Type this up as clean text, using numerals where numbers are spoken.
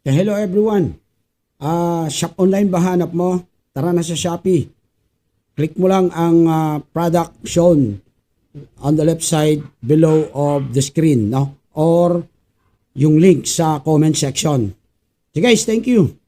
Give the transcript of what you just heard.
Hello everyone. Shop online ba hanap mo? Tara na sa Shopee. Click mo lang ang product shown on the left side below of the screen, no? Or yung link sa comment section. So guys, thank you.